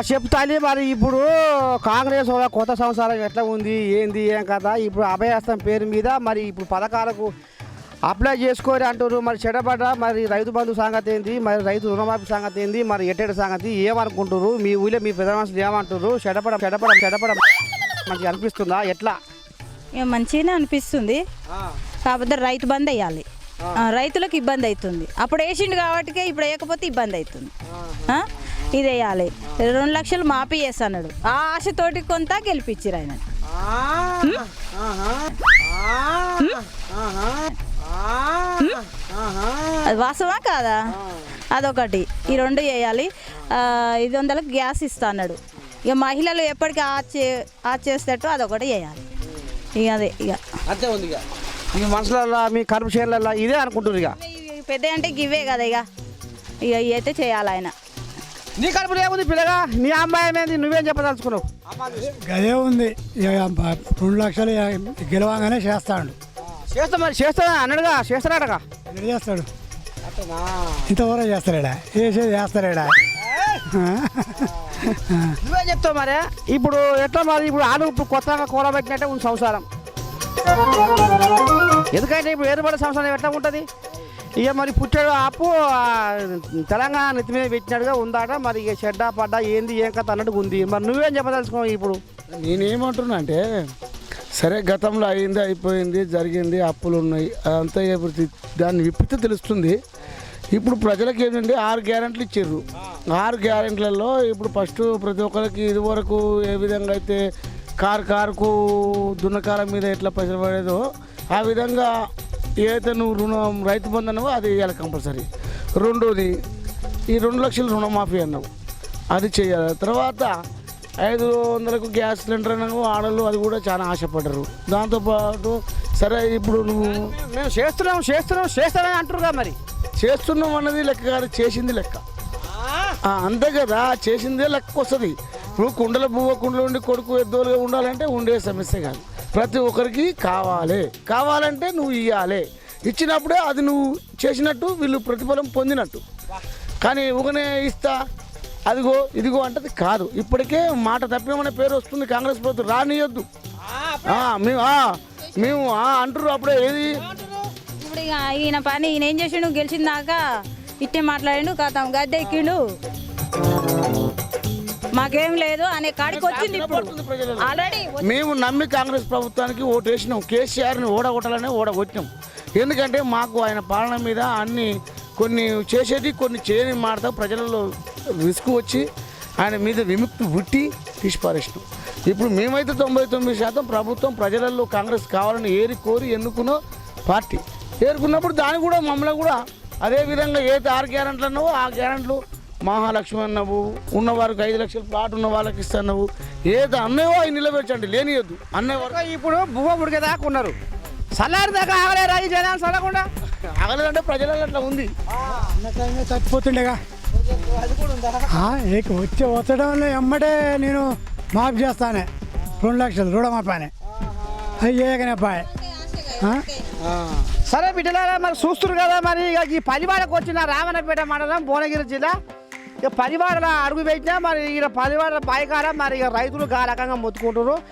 చెప్తాలి మరి ఇప్పుడు కాంగ్రెస్ వాళ్ళ కొత్త సంవత్సరం ఎట్లా ఉంది ఏంది ఏం కదా ఇప్పుడు అభయహస్తం పేరు మీద మరి ఇప్పుడు పథకాలకు అప్లై చేసుకోరు అంటారు మరి చెడబడ్డ మరి రైతు బంధు సంగతి ఏంది మరి రైతు రుణమాఫీ సంగతి ఏంది మరి ఎట్టేటి సంగతి ఏమనుకుంటారు మీ ఊళ్ళో మీ పెద్ద మనుషులు ఏమంటారు చెడపడం మంచిగా అనిపిస్తుందా ఎట్లా మంచిగానే అనిపిస్తుంది. కాకపోతే రైతు బంద్ వేయాలి. రైతులకు ఇబ్బంది అవుతుంది. అప్పుడు వేసిండు కాబట్టి ఇప్పుడు వేయకపోతే ఇబ్బంది అవుతుంది. ఇది వేయాలి. 2 లక్షలు మాఫీ చేస్తాడు. ఆ ఆశతోటి కొంత గెలిపించారు ఆయన. అది వాస్తవా కాదా? అదొకటి. ఈ 2 వేయాలి. 500లకు గ్యాస్ ఇస్తా అన్నాడు. ఇక మహిళలు ఎప్పటికీ ఆచ్ చేసేటట్టు అదొకటి వేయాలి. ఇక అదే ఇక అంతే ఉంది. ఇక మీ మనసులలో మీ కరుపు చేనులలో ఇదే అనుకుంటారు. ఇక పెద్ద అంటే గివే కదా. ఇక అయితే చేయాలి ఆయన. నీ కడుపులో ఏముంది పిల్లగా? నీ అమ్మాయి ఏమైంది? నువ్వేం చెప్పదలుచుకున్నావు? గదే ఉంది. 2 లక్షలు గెలవగానే చేస్తాడు. చేస్తాడా అన్నాడుగా? చేస్తాడగా? చేస్తాడు. ఇంతవరకు చేస్తాడా? చేస్తాడా? నువ్వేం చెప్తావు మరి? ఇప్పుడు ఎట్లా మరి? ఇప్పుడు ఆలు కొత్తగా కూడబెట్టినట్టే ఉంది సంసారం. ఎందుకంటే ఇప్పుడు ఏర్పడే సంవత్సరం ఎట్లా ఉంటుంది? ఇక మరి పుట్టాడు ఆపు తెలంగాణ నెత్తి మీద పెట్టినట్టుగా ఉందాట. మరి ఇక చెడ్డా పడ్డా ఏంది ఏం కథ అన్నట్టుగా ఉంది. మరి నువ్వేం చెప్పదలుచుకున్నావు? ఇప్పుడు నేనేమంటున్నా అంటే సరే గతంలో అయింది అయిపోయింది జరిగింది అప్పులు ఉన్నాయి అదంతా ఇప్పుడు దాన్ని విప్పితే తెలుస్తుంది. ఇప్పుడు ప్రజలకు ఏంటంటే 6 గ్యారెంట్లు ఇచ్చారు. 6 గ్యారెంట్లలో ఇప్పుడు ఫస్ట్ ప్రతి ఒక్కరికి ఇదివరకు ఏ విధంగా అయితే కారుకు దున్నకాల మీద ఎట్లా పైసలు పడేదో ఆ విధంగా ఏదైతే నువ్వు రైతు బంధు అన్నావో అది వేయాలి కంపల్సరీ. రెండోది ఈ 2 లక్షలు రుణమాఫీ అన్నావు అది చేయాలి. తర్వాత 500కు గ్యాస్ సిలిండర్ అన్నావు ఆడలు అది కూడా చాలా ఆశపడ్డారు. దాంతోపాటు సరే ఇప్పుడు మేము చేస్తామని అంటారుగా. మరి చేస్తున్నాం అన్నది లెక్క కాదు, చేసింది లెక్క. అంతే కదా, చేసిందే లెక్క వస్తుంది. ఇప్పుడు కుండలో ఉండి కొడుకు ఎద్దోలుగా ఉండాలంటే ఉండే సమస్య కాదు. ప్రతి ఒక్కరికి కావాలంటే నువ్వు ఇవ్వాలి. ఇచ్చినప్పుడే అది నువ్వు చేసినట్టు వీళ్ళు ప్రతిఫలం పొందినట్టు. కానీ ఒకనే ఇస్తా అదిగో ఇదిగో అంటే కాదు. ఇప్పటికే మాట తప్పినామనే పేరు వస్తుంది కాంగ్రెస్ ప్రభుత్వం. రానియొద్దు మేము అంటారు అప్పుడే. ఏది ఇప్పుడు ఈయన పని ఈయన ఏం చేసిండు? గెలిచిందాక ఇట్టే మాట్లాడిండు, కథం గద్దె ఎక్కిండు, మాకేం లేదు అనే కాడికి వచ్చింది. ఇప్పుడు ఆల్రెడీ మేము నమ్మి కాంగ్రెస్ ప్రభుత్వానికి ఓటు వేసినాం. కేసీఆర్ని ఓడగొట్టాలనే ఓడగొట్టినాం. ఎందుకంటే మాకు ఆయన పాలన మీద కొన్ని చేసేది కొన్ని చేయని మాడతా ప్రజలలో రిస్క్ వచ్చి ఆయన మీద విముక్తి పుట్టి తీసిపారేసినాం. ఇప్పుడు మేమైతే 99% ప్రభుత్వం ప్రజలలో కాంగ్రెస్ కావాలని కోరి ఎన్నుకున్న పార్టీ. ఏరుకున్నప్పుడు దాన్ని కూడా మమ్మల్ని కూడా అదేవిధంగా ఏదైతే 6 గ్యారెంట్లు అన్నావో ఆ గ్యారెంట్లు మహాలక్ష్మి అన్నావు, ఉన్నవారికి 5 లక్షల ప్లాట్ ఉన్న వాళ్ళకి ఇస్తున్నావు, ఏది అన్నావో అవి నిలబెట్టండి, లేనియద్దు అన్నవారు. ఇప్పుడు బువ్వ ఉడికేదాకా ఉన్నారు, సల్లారి దాకా ఆగలేరా ఈ జనాలు? చల్లకుండా ఆగలేదంటే ప్రజలలో అట్లా ఉంది. చచ్చిపోతుండేగా వచ్చడంలో ఎమ్మటే నేను మాఫీ చేస్తానే 2 లక్షలు రుణమాఫీ అవి చేయకనే పాయ్. సరే బిడ్డలారా, మరి చూస్తున్నారు కదా. మరి ఇక ఈ పలివాడకు వచ్చిన రామన్నపేట మండలం భువనగిరి జిల్లా ఇక పలివాడలో అడుగు పెట్టినా మరి ఇక పలివాడ పాయకార మరి ఇక రైతులు గా రకంగా మొత్తుకుంటారు.